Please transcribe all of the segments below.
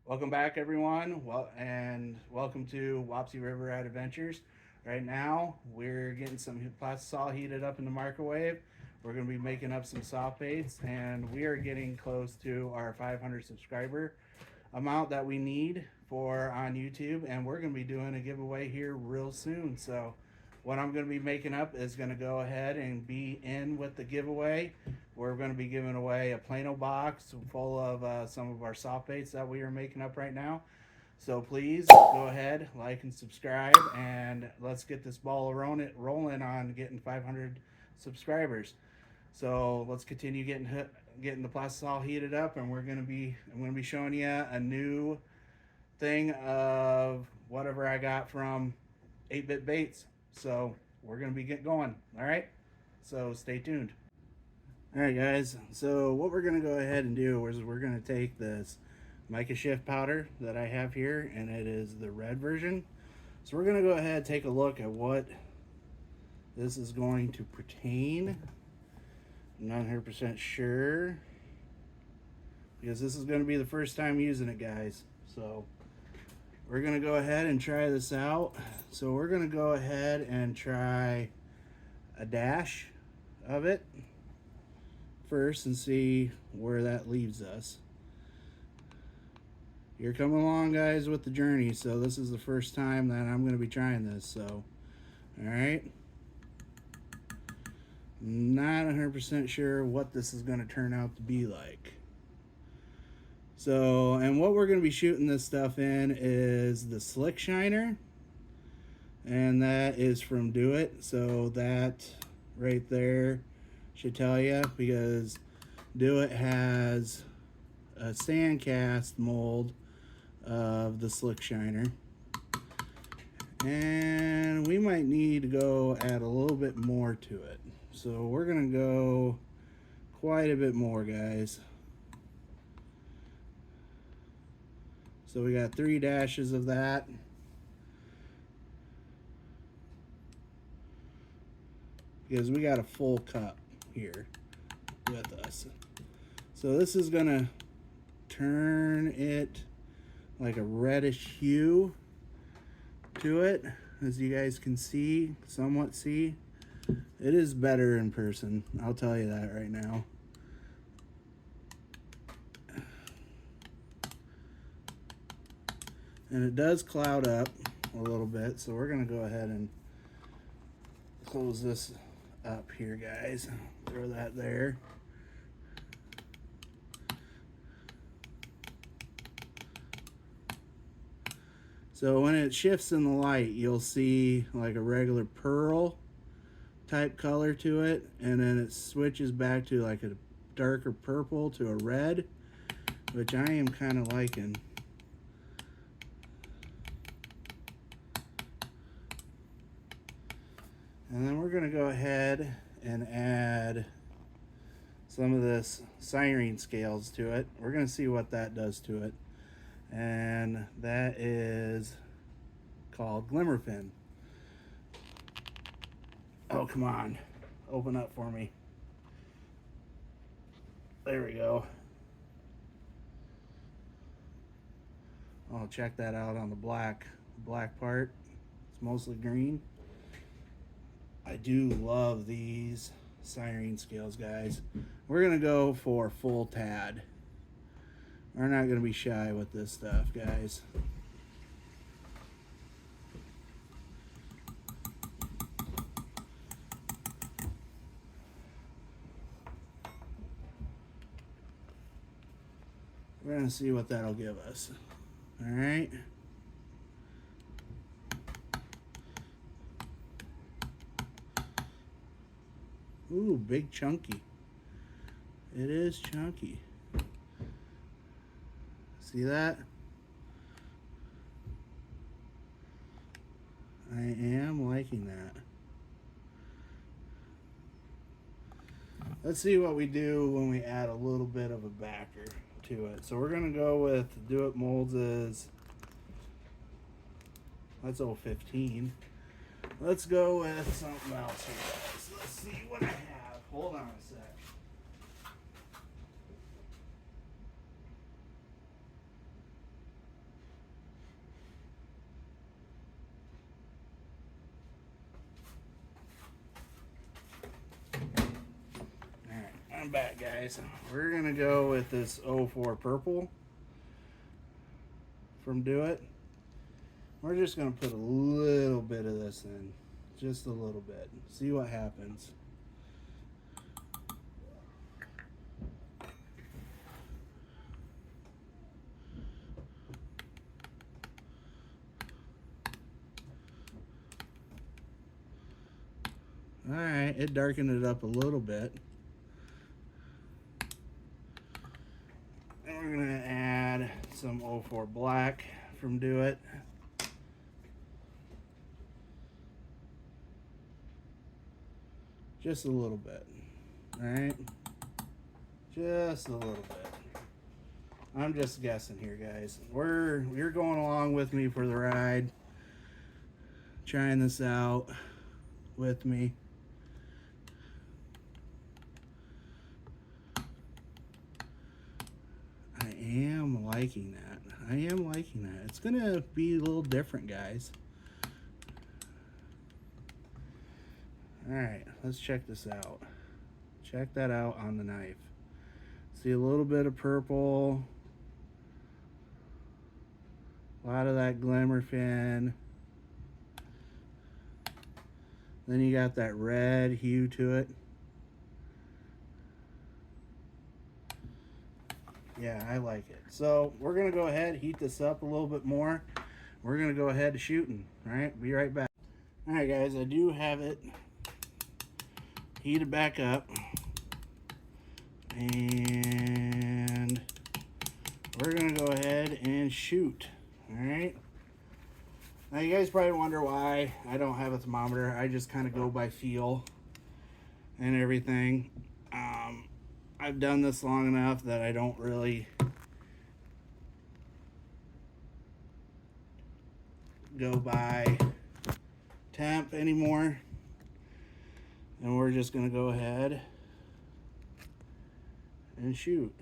Welcome back, everyone. And welcome to Wapsie River Adventures. Right now, we're getting some plastisol heated up in the microwave. We're going to be making up some soft baits, and we are getting close to our 500 subscriber amount that we need for on YouTube, and we're going to be doing a giveaway here real soon. So, what I'm going to be making up is going to go ahead and be in with the giveaway. We're going to be giving away a Plano box full of some of our soft baits that we are making up right now. So please go ahead, like and subscribe, and let's get this ball rolling on getting 500 subscribers. So let's continue getting the plastisol heated up, and I'm gonna be showing you a new thing of whatever I got from 8-bit baits. So we're gonna be getting going. All right. So stay tuned. All right, guys. So what we're gonna go ahead and do is we're gonna take this mica shift powder that I have here, and it is the red version. So we're gonna go ahead and take a look at what this is going to pertain. I'm not 100% sure because this is going to be the first time using it, guys. So we're going to go ahead and try this out. So we're going to go ahead and try a dash of it first and see where that leaves us. You're coming along, guys, with the journey. So this is the first time that I'm going to be trying this. So, all right. Not 100% sure what this is going to turn out to be like. So, and what we're going to be shooting this stuff in is the Slick Shiner, and that is from Do It. So that right there should tell you, because Do It has a sand cast mold of the Slick Shiner, and we might need to go add a little bit more to it. So we're gonna go quite a bit more, guys. So we got 3 dashes of that. Because we got a full cup here with us. So this is gonna turn it like a reddish hue to it, as you guys can see, somewhat see. It is better in person, I'll tell you that right now. And it does cloud up a little bit, so we're gonna go ahead and close this up here, guys. Throw that there. So when it shifts in the light, you'll see like a regular pearl type color to it, and then it switches back to like a darker purple to a red, which I am kind of liking. And then we're going to go ahead and add some of this Siren scales to it. We're going to see what that does to it. And that is called Glimmerfin. Oh, come on. Open up for me. There we go. Oh, check that out on the black part. It's mostly green. I do love these Siren scales, guys. We're gonna go for full tad. We're not gonna be shy with this stuff, guys. We're gonna see what that'll give us. All right. Ooh, big chunky. It is chunky. See that? I am liking that. Let's see what we do when we add a little bit of a backer to it. So we're gonna go with Do It Molds' that's 015. Let's go with something else here, guys. Let's see what I have. Hold on a sec. back, guys. We're gonna go with this 04 purple from Do It. We're just gonna put a little bit of this in, just a little bit. See what happens. All right, it darkened it up a little bit. And we're gonna add some 04 black from Do It. Just a little bit, all right? Just a little bit. I'm just guessing here, guys. You're going along with me for the ride, trying this out with me. I am liking that. I am liking that. It's gonna be a little different, guys. All right, let's check this out. Check that out on the knife. See a little bit of purple, a lot of that Glimmerfin. Then you got that red hue to it. Yeah, I like it. So we're gonna go ahead, heat this up a little bit more. We're gonna go ahead to shooting. All right, be right back. All right, guys, I do have it heated back up, and we're gonna go ahead and shoot. All right. Now you guys probably wonder why I don't have a thermometer. I just kind of go by feel and everything. I've done this long enough that I don't really go by temp anymore. And we're just gonna go ahead and shoot.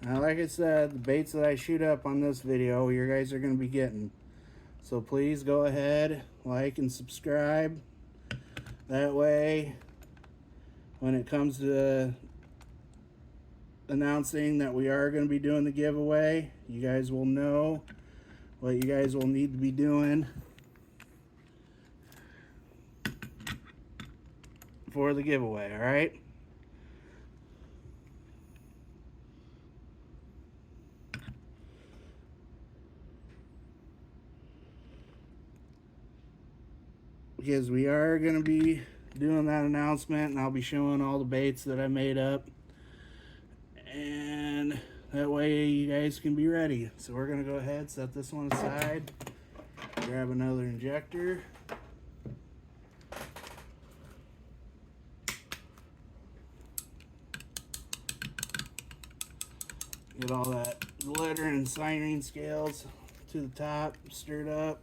Now, like I said, the baits that I shoot up on this video, you guys are going to be getting. So please go ahead, like and subscribe. That way, when it comes to announcing that we are going to be doing the giveaway, you guys will know what you guys will need to be doing for the giveaway, all right? Because we are going to be doing that announcement, and I'll be showing all the baits that I made up, and that way you guys can be ready. So we're going to go ahead, set this one aside, grab another injector, get all that glitter and Siren scales to the top, stirred up.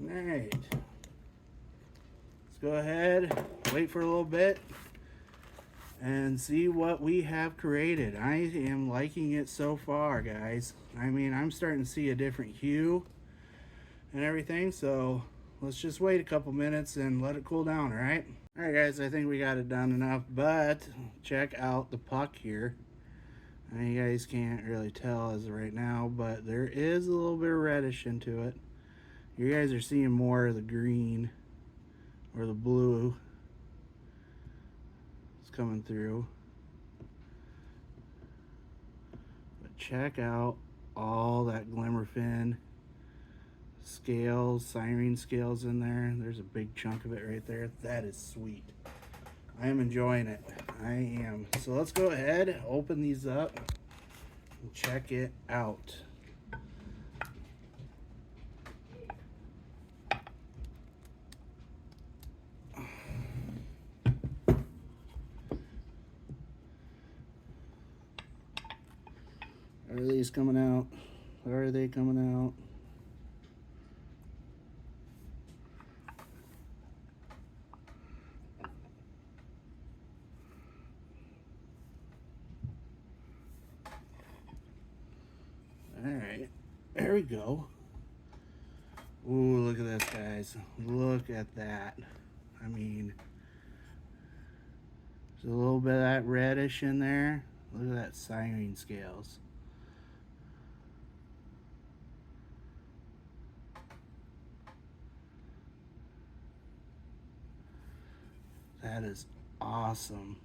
All right, let's go ahead, wait for a little bit, and see what we have created. I am liking it so far, guys. I mean, I'm starting to see a different hue and everything, so let's just wait a couple minutes and let it cool down, alright? Alright guys, I think we got it done enough, but check out the puck here. I mean, you guys can't really tell as of right now, but there is a little bit of reddish into it. You guys are seeing more of the green or the blue. It's coming through. But check out all that Glimmerfin scales, Siren scales in there. There's a big chunk of it right there. That is sweet. I am enjoying it. I am. So let's go ahead, open these up, and check it out. Are these coming out? Are they coming out? Alright, there we go. Ooh, look at this, guys. Look at that. I mean, there's a little bit of that reddish in there. Look at that Siren scales. That is awesome.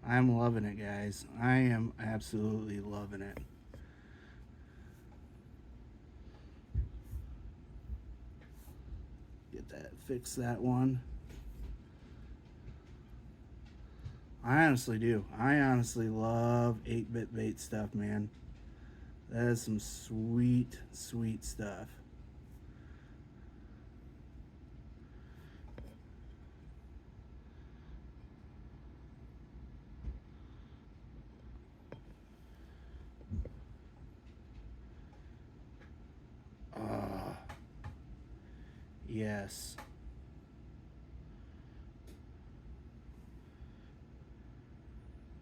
I'm loving it, guys. I am absolutely loving it. Get that, fix that one. I honestly do. I honestly love 8-bit bait stuff, man. That is some sweet, sweet stuff. Yes.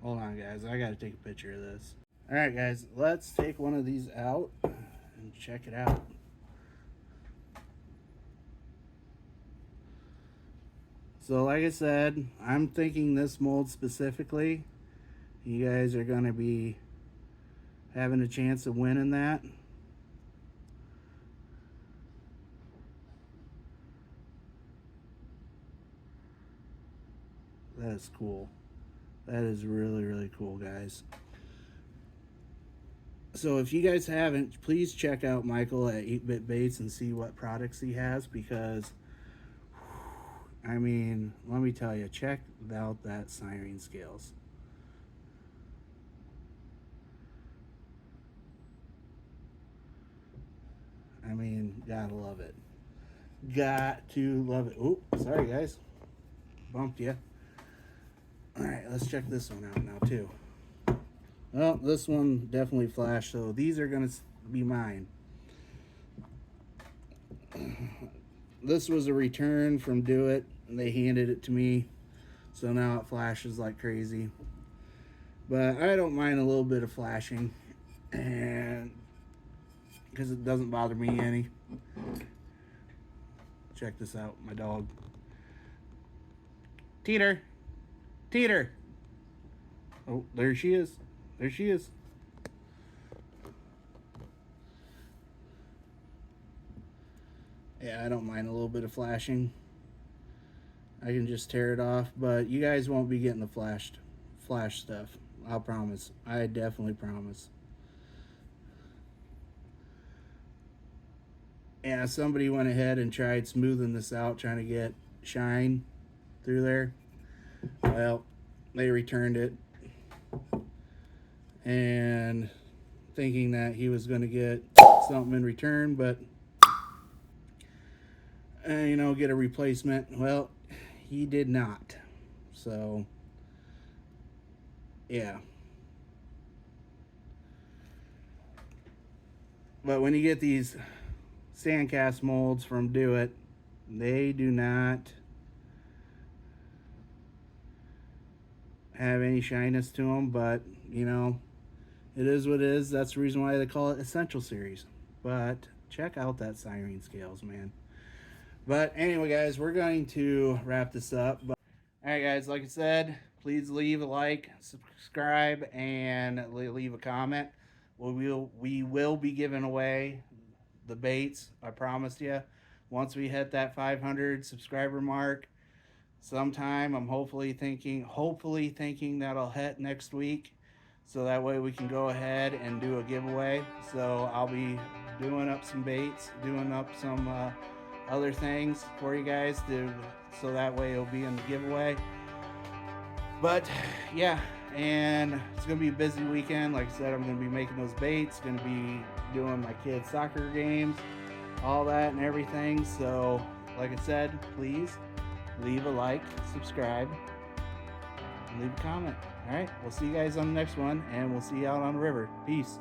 Hold on, guys. I gotta take a picture of this. Alright, guys. Let's take one of these out and check it out. So, like I said, I'm thinking this mold specifically, you guys are gonna be having a chance of winning that. That is cool. That is really, really cool, guys. So if you guys haven't, please check out Michael at 8-Bit Baits and see what products he has, because, I mean, let me tell you, check out that Siren scales. I mean, gotta love it. Got to love it. Oh, sorry, guys. Bumped you. Alright, let's check this one out now, too. Well, this one definitely flashed, so these are going to be mine. This was a return from Do It, and they handed it to me, so now it flashes like crazy. But I don't mind a little bit of flashing, and because it doesn't bother me any. Check this out, my dog. Teeter! Teeter! Oh, there she is. There she is. Yeah, I don't mind a little bit of flashing. I can just tear it off, but you guys won't be getting the flash stuff. I'll promise. I definitely promise. Yeah, somebody went ahead and tried smoothing this out, trying to get shine through there. Well, they returned it, and thinking that he was going to get something in return, but you know, get a replacement. Well, he did not. So Yeah. But when you get these sandcast molds from Do It, they do not have any shyness to them, but you know, it is what it is. That's the reason why they call it Essential Series. But check out that Siren scales, man. But anyway, guys, we're going to wrap this up. But all right, guys, like I said, please leave a like, subscribe, and leave a comment. We will be giving away the baits. I promised you. Once we hit that 500 subscriber mark, sometime I'm hopefully thinking that'll hit next week, so that way we can go ahead and do a giveaway. So I'll be doing up some baits, doing up some other things for you guys to, so that way it'll be in the giveaway. But yeah, and it's gonna be a busy weekend. Like I said, I'm gonna be making those baits, gonna be doing my kids' soccer games, all that and everything. So like I said, please leave a like, subscribe, and leave a comment. All right, we'll see you guys on the next one, and we'll see you out on the river. Peace.